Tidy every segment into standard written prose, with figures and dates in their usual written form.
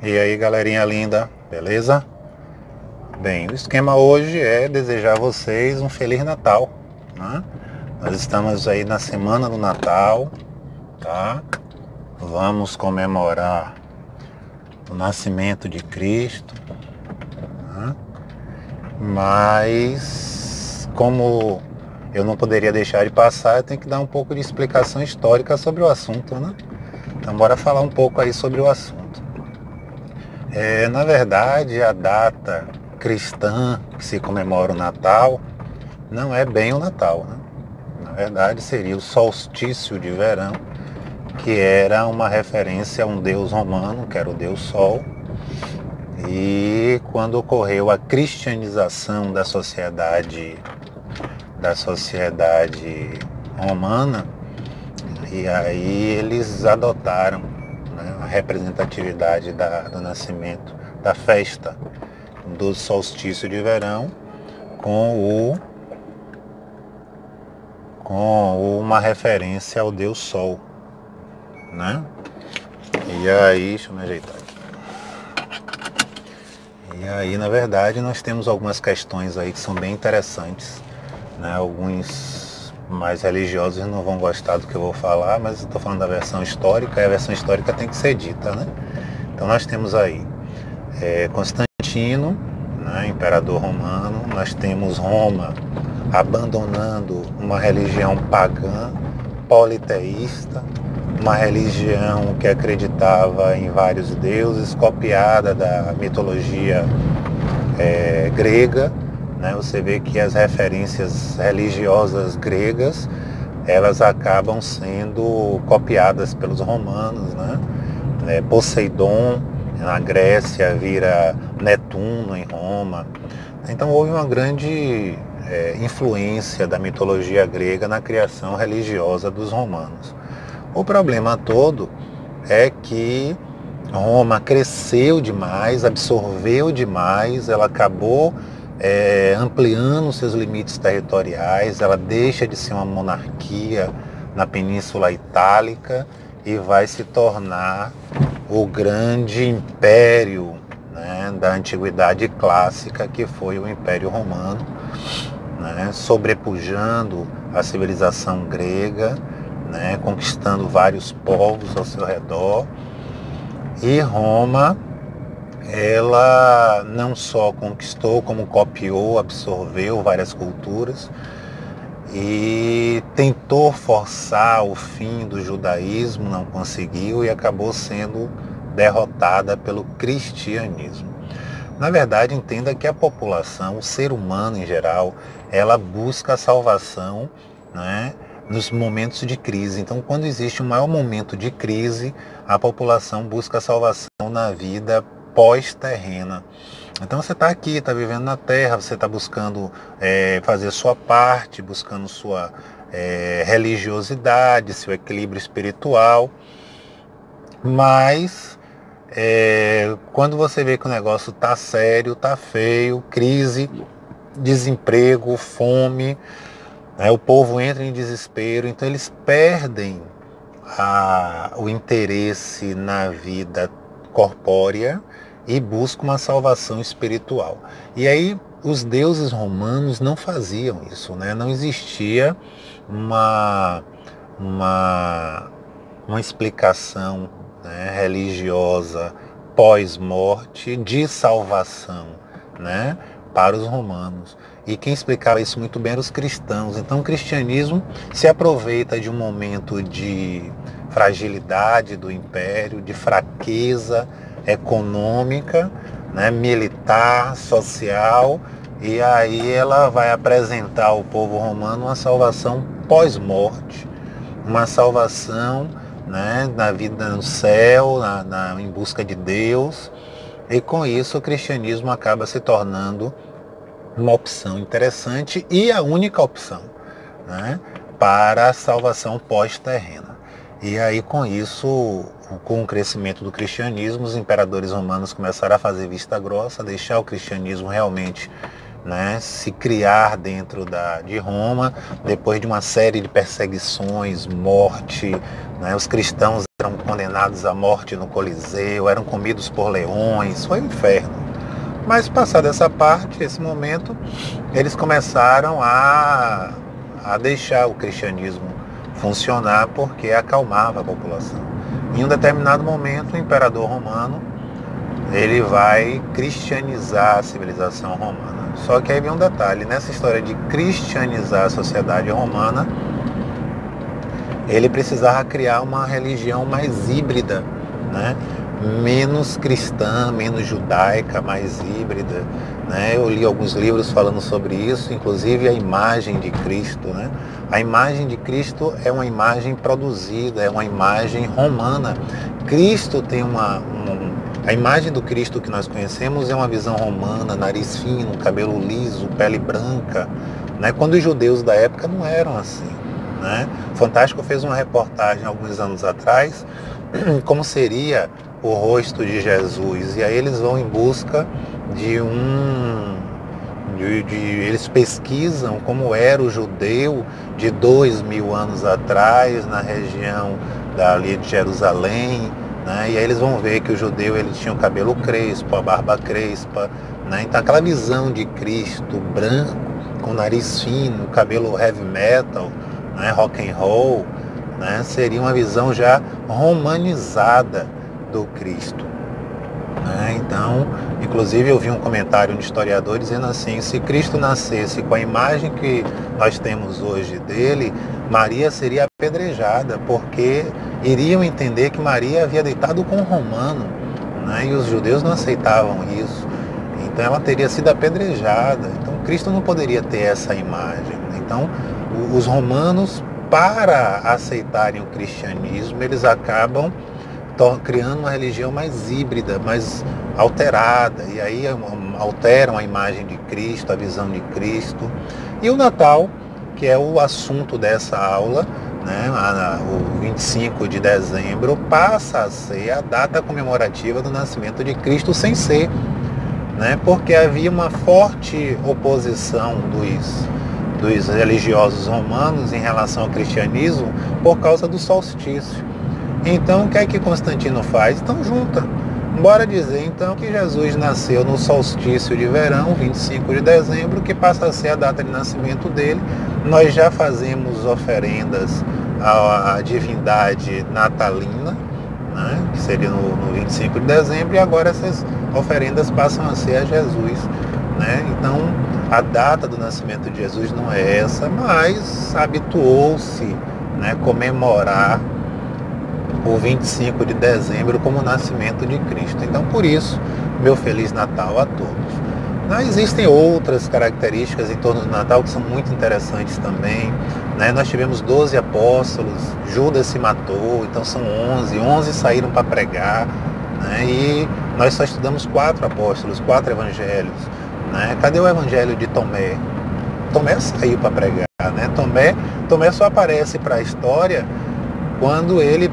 E aí, galerinha linda, beleza? Bem, o esquema hoje é desejar a vocês um Feliz Natal, né? Nós estamos aí na semana do Natal, tá? Vamos comemorar o nascimento de Cristo, né? Mas, como eu não poderia deixar de passar, eu tenho que dar um pouco de explicação histórica sobre o assunto, né? Então, bora falar um pouco aí sobre o assunto. Na verdade, a data cristã que se comemora o Natal não é bem o Natal, né? Na verdade, seria o solstício de verão, que era uma referência a um deus romano, que era o deus Sol. E quando ocorreu a cristianização da sociedade romana, e aí eles adotaram, né, a representatividade do nascimento, da festa do solstício de verão com uma referência ao deus Sol, né? E aí, deixa eu me ajeitar aqui. E aí, na verdade, nós temos algumas questões aí que são bem interessantes, né? Alguns mais religiosos não vão gostar do que eu vou falar, mas eu estou falando da versão histórica, e a versão histórica tem que ser dita, né? Então nós temos aí Constantino, né, imperador romano. Nós temos Roma abandonando uma religião pagã, politeísta, uma religião que acreditava em vários deuses, copiada da mitologia grega, né? Você vê que as referências religiosas gregas, elas acabam sendo copiadas pelos romanos, né? Poseidon na Grécia vira Netuno em Roma. Então houve uma grande influência da mitologia grega na criação religiosa dos romanos. O problema todo é que Roma cresceu demais, absorveu demais, ela acabou ampliando seus limites territoriais, ela deixa de ser uma monarquia na Península Itálica e vai se tornar o grande império, né, da antiguidade clássica, que foi o Império Romano, né, sobrepujando a civilização grega, né, conquistando vários povos ao seu redor. E Roma, ela não só conquistou, como copiou, absorveu várias culturas e tentou forçar o fim do judaísmo, não conseguiu e acabou sendo derrotada pelo cristianismo. Na verdade, entenda que a população, o ser humano em geral, ela busca a salvação, né, nos momentos de crise. Então, quando existe um maior momento de crise, a população busca a salvação na vida pós-terrena. Então você está aqui, está vivendo na Terra, você está buscando fazer sua parte, buscando sua religiosidade, seu equilíbrio espiritual. Mas quando você vê que o negócio está sério, está feio, crise, desemprego, fome, o povo entra em desespero, então eles perdem o interesse na vida corpórea e busca uma salvação espiritual. E aí os deuses romanos não faziam isso, né? Não existia uma explicação, né, religiosa pós-morte de salvação, né, para os romanos. E quem explicava isso muito bem eram os cristãos. Então o cristianismo se aproveita de um momento de fragilidade do império, de fraqueza econômica, né, militar, social, e aí ela vai apresentar ao povo romano uma salvação pós-morte, uma salvação, né, na vida no céu, em busca de Deus, e com isso o cristianismo acaba se tornando uma opção interessante e a única opção, né, para a salvação pós-terrena. E aí com isso, com o crescimento do cristianismo, os imperadores romanos começaram a fazer vista grossa, a deixar o cristianismo realmente né, se criar dentro de Roma, depois de uma série de perseguições, morte, né, os cristãos eram condenados à morte no Coliseu, eram comidos por leões, foi um inferno. Mas passada essa parte, esse momento, eles começaram a deixar o cristianismo funcionar porque acalmava a população. Em um determinado momento, o imperador romano ele vai cristianizar a civilização romana. Só que aí vem um detalhe, nessa história de cristianizar a sociedade romana, ele precisava criar uma religião mais híbrida, né? Menos cristã, menos judaica, mais híbrida, né? Eu li alguns livros falando sobre isso, inclusive a imagem de Cristo, né? A imagem de Cristo é uma imagem produzida, é uma imagem romana. Cristo tem a imagem do Cristo que nós conhecemos é uma visão romana, nariz fino, cabelo liso, pele branca, né? Quando os judeus da época não eram assim, né? O Fantástico fez uma reportagem alguns anos atrás, como seria o rosto de Jesus, e aí eles vão em busca eles pesquisam como era o judeu de 2000 anos atrás na região dali de Jerusalém, né? E aí eles vão ver que o judeu ele tinha o cabelo crespo, a barba crespa, né? Então aquela visão de Cristo branco, com nariz fino, cabelo heavy metal, né? Rock and roll, né? Seria uma visão já romanizada do Cristo, né? Então, inclusive eu vi um comentário de historiador dizendo assim, se Cristo nascesse com a imagem que nós temos hoje dele, Maria seria apedrejada, porque iriam entender que Maria havia deitado com um romano, né? E os judeus não aceitavam isso, então ela teria sido apedrejada. Então Cristo não poderia ter essa imagem. Então os romanos, para aceitarem o cristianismo, eles acabam criando uma religião mais híbrida, mais alterada, e aí alteram a imagem de Cristo, a visão de Cristo. E o Natal, que é o assunto dessa aula, né, o 25 de dezembro, passa a ser a data comemorativa do nascimento de Cristo sem ser, né, porque havia uma forte oposição dos religiosos romanos em relação ao cristianismo por causa do solstício. Então, o que é que Constantino faz? Então, junta. Bora dizer, então, que Jesus nasceu no solstício de verão, 25 de dezembro, que passa a ser a data de nascimento dele. Nós já fazemos oferendas à divindade natalina, né, que seria no 25 de dezembro, e agora essas oferendas passam a ser a Jesus, né? Então, a data do nascimento de Jesus não é essa, mas habituou-se, né, comemorar o 25 de dezembro como o nascimento de Cristo. Então, por isso, meu Feliz Natal a todos. Existem outras características em torno do Natal que são muito interessantes também, né? Nós tivemos 12 apóstolos, Judas se matou, então são 11 saíram para pregar, né? E nós só estudamos 4 apóstolos, 4 evangelhos, né? Cadê o evangelho de Tomé? Tomé saiu para pregar, né? Tomé só aparece para a história quando ele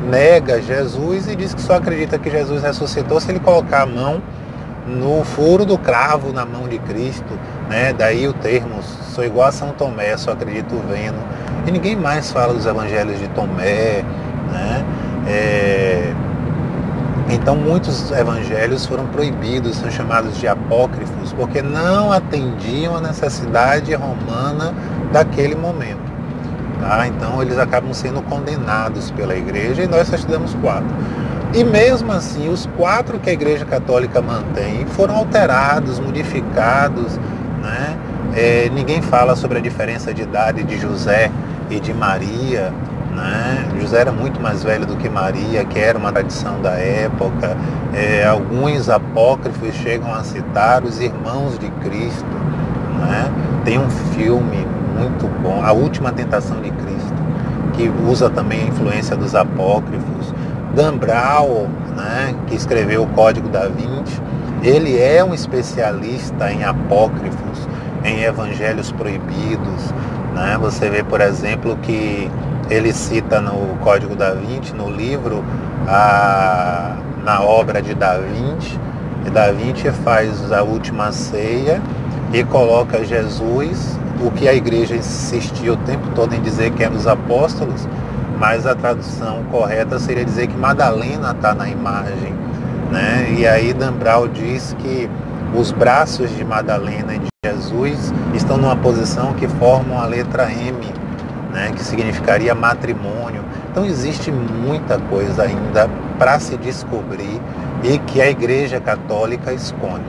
nega Jesus e diz que só acredita que Jesus ressuscitou se ele colocar a mão no furo do cravo na mão de Cristo, né? Daí o termo, sou igual a São Tomé, só acredito vendo. E ninguém mais fala dos evangelhos de Tomé, né? Então muitos evangelhos foram proibidos, são chamados de apócrifos, porque não atendiam a necessidade romana daquele momento. Tá? Então eles acabam sendo condenados pela igreja e nós só estudamos 4. E mesmo assim, os 4 que a Igreja Católica mantém foram alterados, modificados, né? Ninguém fala sobre a diferença de idade de José e de Maria, né? José era muito mais velho do que Maria, que era uma tradição da época. Alguns apócrifos chegam a citar os irmãos de Cristo, né? Tem um filme muito bom, A Última Tentação de Cristo, que usa também a influência dos apócrifos. Dan Brown, né, que escreveu o Código da Vinci, ele é um especialista em apócrifos, em evangelhos proibidos, né? Você vê, por exemplo, que ele cita no Código da Vinci, no livro, na obra de Da Vinci, e Da Vinci faz a última ceia, e coloca Jesus, o que a igreja insistiu o tempo todo em dizer que eram os apóstolos, mas a tradução correta seria dizer que Madalena está na imagem, né? E aí Dan Brown diz que os braços de Madalena e de Jesus estão numa posição que formam a letra M, né? Que significaria matrimônio. Então existe muita coisa ainda para se descobrir e que a Igreja Católica esconde.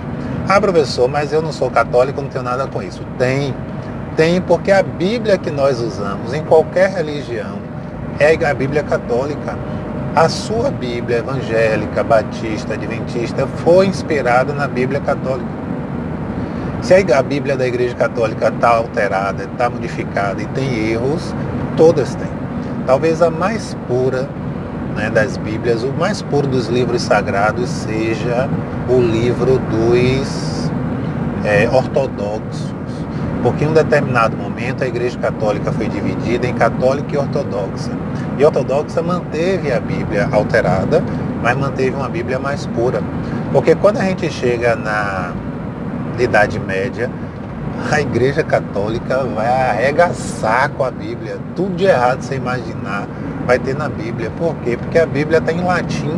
Ah, professor, mas eu não sou católico, não tenho nada com isso. Tem porque a Bíblia que nós usamos em qualquer religião é a Bíblia católica. A sua Bíblia evangélica, batista, adventista foi inspirada na Bíblia católica. Se a Bíblia da Igreja Católica está alterada, está modificada e tem erros, todas têm. Talvez a mais pura, né, das Bíblias, o mais puro dos livros sagrados seja o livro dos ortodoxos. Porque em um determinado momento a Igreja Católica foi dividida em católica e ortodoxa. E a ortodoxa manteve a Bíblia alterada, mas manteve uma Bíblia mais pura. Porque quando a gente chega na Idade Média, a Igreja Católica vai arregaçar com a Bíblia. Tudo de errado você imaginar vai ter na Bíblia. Por quê? Porque a Bíblia está em latim.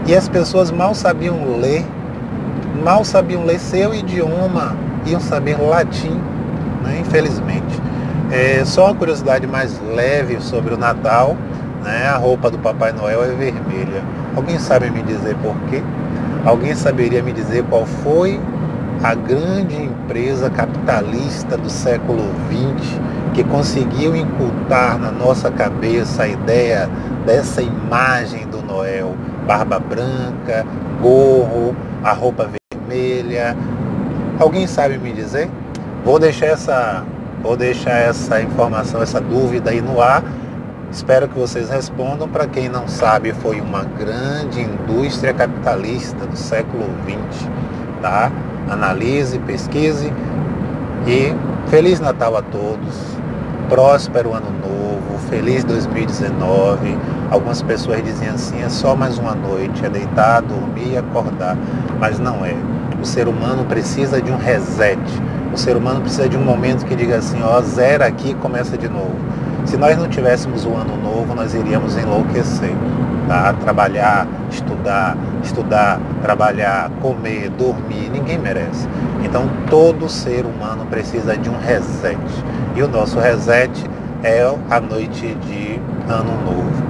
E as pessoas mal sabiam ler seu idioma, iam saber latim, né? Infelizmente. Só uma curiosidade mais leve sobre o Natal, né? A roupa do Papai Noel é vermelha. Alguém sabe me dizer por quê? Alguém saberia me dizer qual foi a grande empresa capitalista do século XX que conseguiu incultar na nossa cabeça a ideia dessa imagem do Noel? Barba branca, gorro, a roupa vermelha. Alguém sabe me dizer? Vou deixar essa informação, essa dúvida aí no ar. Espero que vocês respondam. Para quem não sabe, foi uma grande indústria capitalista do século XX, tá? Analise, pesquise e Feliz Natal a todos, próspero Ano Novo, feliz 2019. Algumas pessoas diziam assim, é só mais uma noite, é deitar, dormir e acordar, mas não é. O ser humano precisa de um reset, o ser humano precisa de um momento que diga assim, ó, zera aqui e começa de novo. Se nós não tivéssemos o ano novo, nós iríamos enlouquecer, tá? Trabalhar, estudar, trabalhar, comer, dormir, ninguém merece. Então todo ser humano precisa de um reset. E o nosso reset é a noite de Ano Novo.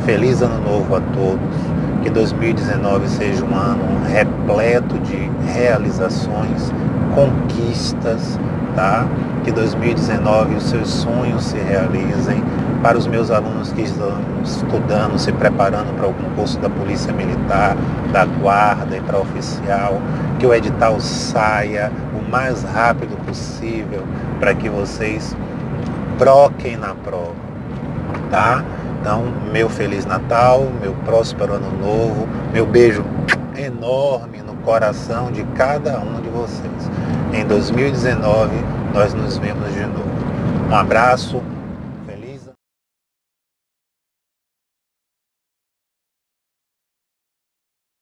Feliz Ano Novo a todos. Que 2019 seja um ano repleto de realizações, conquistas, tá? Que 2019 os seus sonhos se realizem. Para os meus alunos que estão estudando, se preparando para o concurso da Polícia Militar, da Guarda e para oficial, que o edital saia o mais rápido possível para que vocês broquem na prova, tá? Então, meu Feliz Natal, meu próspero Ano Novo, meu beijo enorme no coração de cada um de vocês. Em 2019, nós nos vemos de novo. Um abraço.